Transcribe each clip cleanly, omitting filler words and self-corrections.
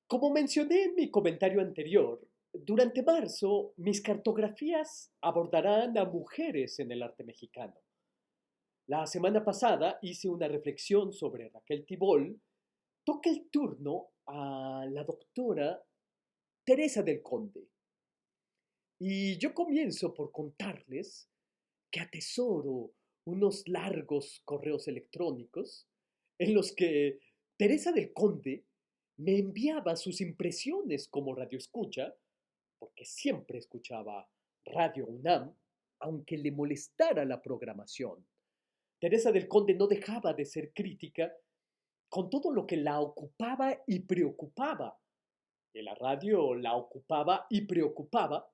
Como mencioné en mi comentario anterior, durante marzo mis cartografías abordarán a mujeres en el arte mexicano. La semana pasada hice una reflexión sobre Raquel Tibol. Toca el turno a la doctora Teresa del Conde. Y yo comienzo por contarles que atesoro unos largos correos electrónicos en los que Teresa del Conde me enviaba sus impresiones como radioescucha, porque siempre escuchaba Radio UNAM, aunque le molestara la programación. Teresa del Conde no dejaba de ser crítica con todo lo que la ocupaba y preocupaba. Y la radio la ocupaba y preocupaba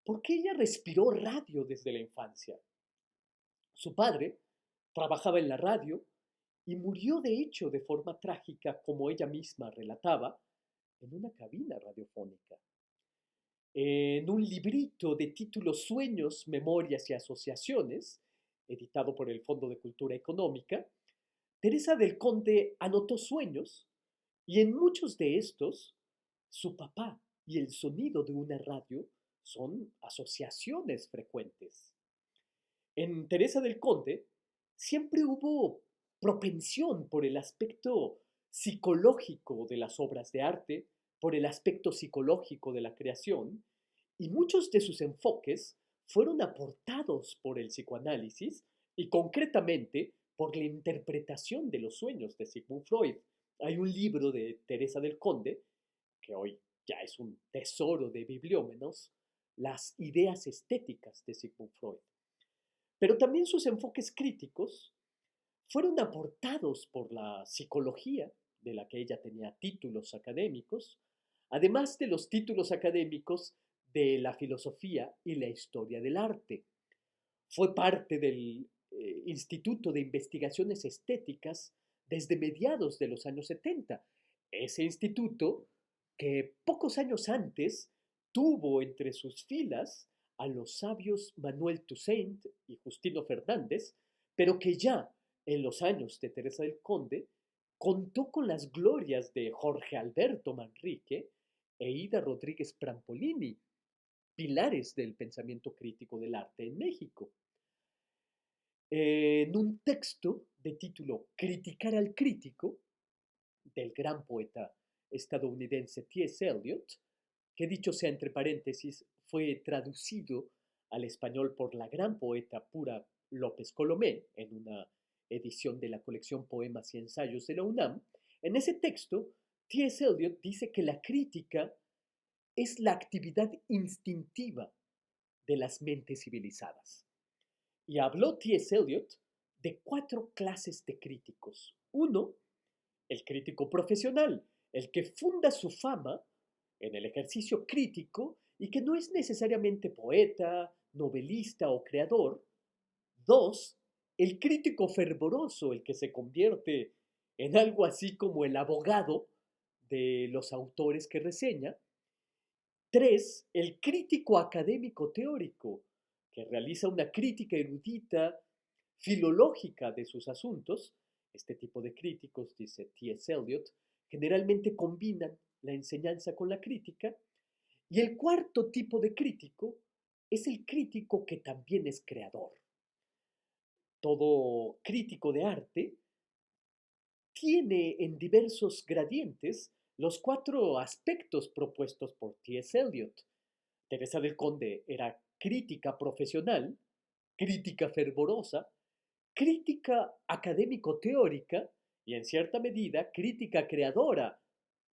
porque ella respiró radio desde la infancia. Su padre trabajaba en la radio y murió de hecho de forma trágica, como ella misma relataba, en una cabina radiofónica. En un librito de título Sueños, Memorias y Asociaciones, editado por el Fondo de Cultura Económica, Teresa del Conde anotó sueños y en muchos de estos, su papá y el sonido de una radio son asociaciones frecuentes. En Teresa del Conde siempre hubo propensión por el aspecto psicológico de las obras de arte, por el aspecto psicológico de la creación, y muchos de sus enfoques fueron aportados por el psicoanálisis y concretamente por la interpretación de los sueños de Sigmund Freud. Hay un libro de Teresa del Conde, que hoy ya es un tesoro de bibliómenos, Las ideas estéticas de Sigmund Freud. Pero también sus enfoques críticos fueron aportados por la psicología, de la que ella tenía títulos académicos, además de los títulos académicos de la filosofía y la historia del arte. Fue parte del Instituto de Investigaciones Estéticas desde mediados de los años 70. Ese instituto que pocos años antes tuvo entre sus filas a los sabios Manuel Toussaint y Justino Fernández, pero que ya en los años de Teresa del Conde contó con las glorias de Jorge Alberto Manrique e Ida Rodríguez Prampolini, pilares del pensamiento crítico del arte en México. En un texto de título Criticar al crítico, del gran poeta estadounidense T.S. Eliot, que dicho sea entre paréntesis, fue traducido al español por la gran poeta Pura López Colomé en una edición de la colección Poemas y Ensayos de la UNAM. En ese texto, T.S. Eliot dice que la crítica es la actividad instintiva de las mentes civilizadas. Y habló T.S. Eliot de 4 clases de críticos. Uno, el crítico profesional, el que funda su fama en el ejercicio crítico y que no es necesariamente poeta, novelista o creador. Dos, el crítico fervoroso, el que se convierte en algo así como el abogado de los autores que reseña. Tres, el crítico académico teórico, que realiza una crítica erudita, filológica de sus asuntos. Este tipo de críticos, dice T.S. Eliot, generalmente combinan la enseñanza con la crítica. Y el cuarto tipo de crítico es el crítico que también es creador. Todo crítico de arte tiene en diversos gradientes los 4 aspectos propuestos por T.S. Eliot. Teresa del Conde era crítica profesional, crítica fervorosa, crítica académico-teórica y en cierta medida crítica creadora,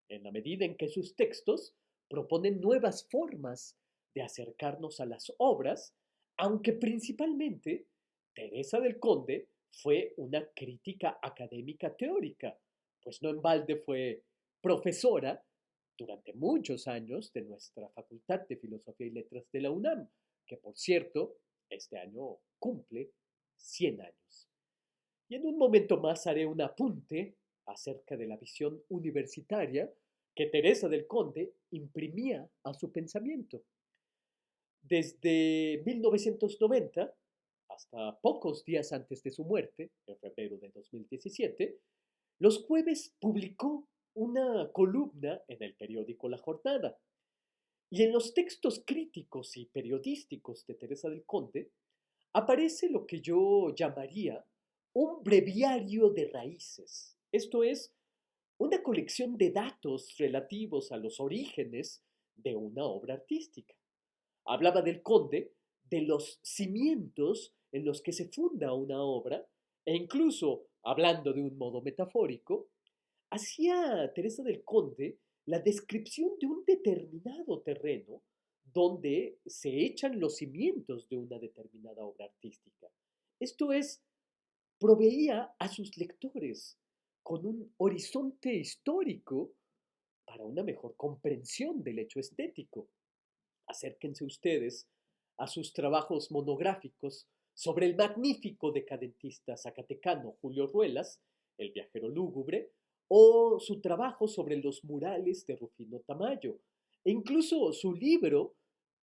en la medida en que sus textos proponen nuevas formas de acercarnos a las obras, aunque principalmente Teresa del Conde fue una crítica académica teórica, pues no en balde fue profesora durante muchos años de nuestra Facultad de Filosofía y Letras de la UNAM, que por cierto, este año cumple 100 años. Y en un momento más haré un apunte acerca de la visión universitaria que Teresa del Conde imprimía a su pensamiento. Desde 1990, hasta pocos días antes de su muerte, en febrero de 2017, los jueves publicó una columna en el periódico La Jornada. Y en los textos críticos y periodísticos de Teresa del Conde aparece lo que yo llamaría un breviario de raíces. Esto es, una colección de datos relativos a los orígenes de una obra artística. Hablaba del conde, de los cimientos en los que se funda una obra, e incluso, hablando de un modo metafórico, hacía Teresa del Conde la descripción de un determinado terreno donde se echan los cimientos de una determinada obra artística. Esto es, proveía a sus lectores con un horizonte histórico para una mejor comprensión del hecho estético. Acérquense ustedes a sus trabajos monográficos sobre el magnífico decadentista zacatecano Julio Ruelas, El viajero lúgubre, o su trabajo sobre los murales de Rufino Tamayo, e incluso su libro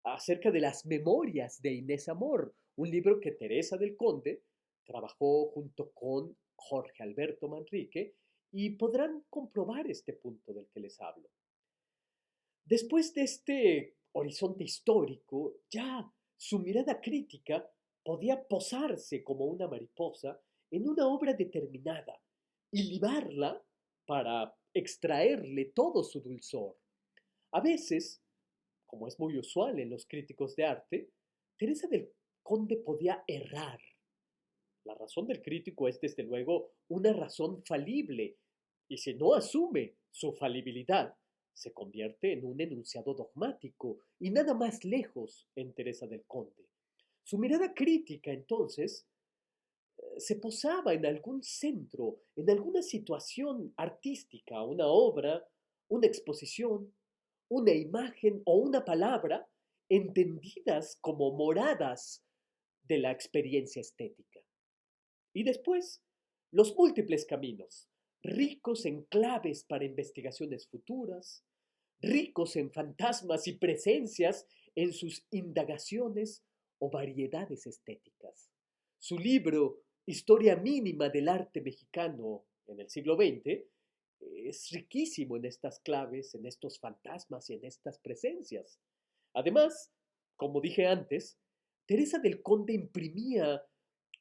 acerca de las memorias de Inés Amor, un libro que Teresa del Conde trabajó junto con Jorge Alberto Manrique, y podrán comprobar este punto del que les hablo. Después de este horizonte histórico, ya su mirada crítica podía posarse como una mariposa en una obra determinada y libarla para extraerle todo su dulzor. A veces, como es muy usual en los críticos de arte, Teresa del Conde podía errar. La razón del crítico es desde luego una razón falible, y si no asume su falibilidad, se convierte en un enunciado dogmático y nada más lejos en Teresa del Conde. Su mirada crítica, entonces, se posaba en algún centro, en alguna situación artística, una obra, una exposición, una imagen o una palabra, entendidas como moradas de la experiencia estética. Y después, los múltiples caminos, ricos en claves para investigaciones futuras, ricos en fantasmas y presencias en sus indagaciones o variedades estéticas. Su libro, Historia mínima del arte mexicano en el siglo XX, es riquísimo en estas claves, en estos fantasmas y en estas presencias. Además, como dije antes, Teresa del Conde imprimía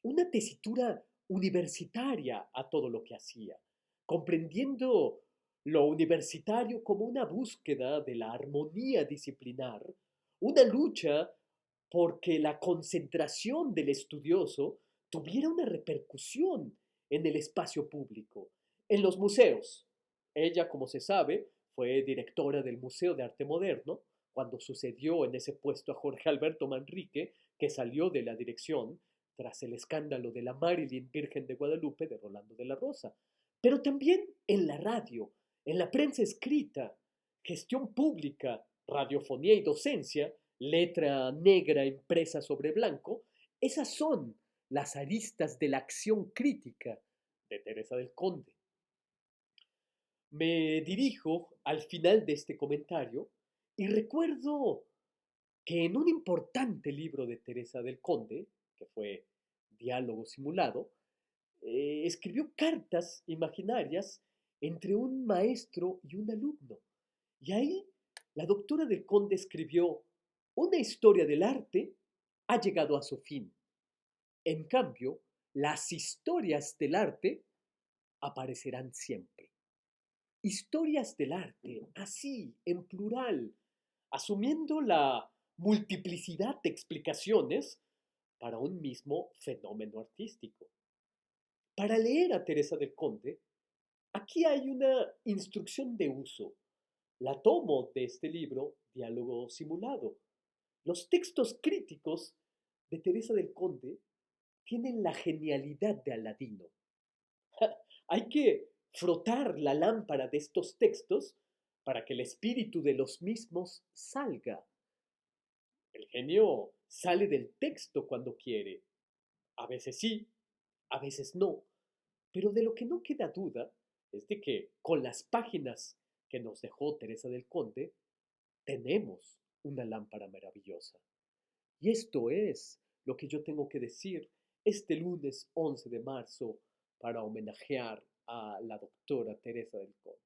una tesitura universitaria a todo lo que hacía, comprendiendo lo universitario como una búsqueda de la armonía disciplinar, una lucha porque la concentración del estudioso tuviera una repercusión en el espacio público, en los museos. Ella, como se sabe, fue directora del Museo de Arte Moderno cuando sucedió en ese puesto a Jorge Alberto Manrique, que salió de la dirección tras el escándalo de la Marilyn Virgen de Guadalupe de Rolando de la Rosa, pero también en la radio, en la prensa escrita, gestión pública, radiofonía y docencia, letra negra impresa sobre blanco, esas son las aristas de la acción crítica de Teresa del Conde. Me dirijo al final de este comentario y recuerdo que en un importante libro de Teresa del Conde, que fue Diálogo Simulado, escribió cartas imaginarias entre un maestro y un alumno. Y ahí la doctora del Conde escribió, una historia del arte ha llegado a su fin. En cambio, las historias del arte aparecerán siempre. Historias del arte, así, en plural, asumiendo la multiplicidad de explicaciones para un mismo fenómeno artístico. Para leer a Teresa del Conde, aquí hay una instrucción de uso. La tomo de este libro, Diálogo Simulado. Los textos críticos de Teresa del Conde tienen la genialidad de Aladino. Hay que frotar la lámpara de estos textos para que el espíritu de los mismos salga. El genio sale del texto cuando quiere. A veces sí, a veces no. Pero de lo que no queda duda es de que con las páginas que nos dejó Teresa del Conde, tenemos una lámpara maravillosa. Y esto es lo que yo tengo que decir este lunes 11 de marzo para homenajear a la doctora Teresa del Conde.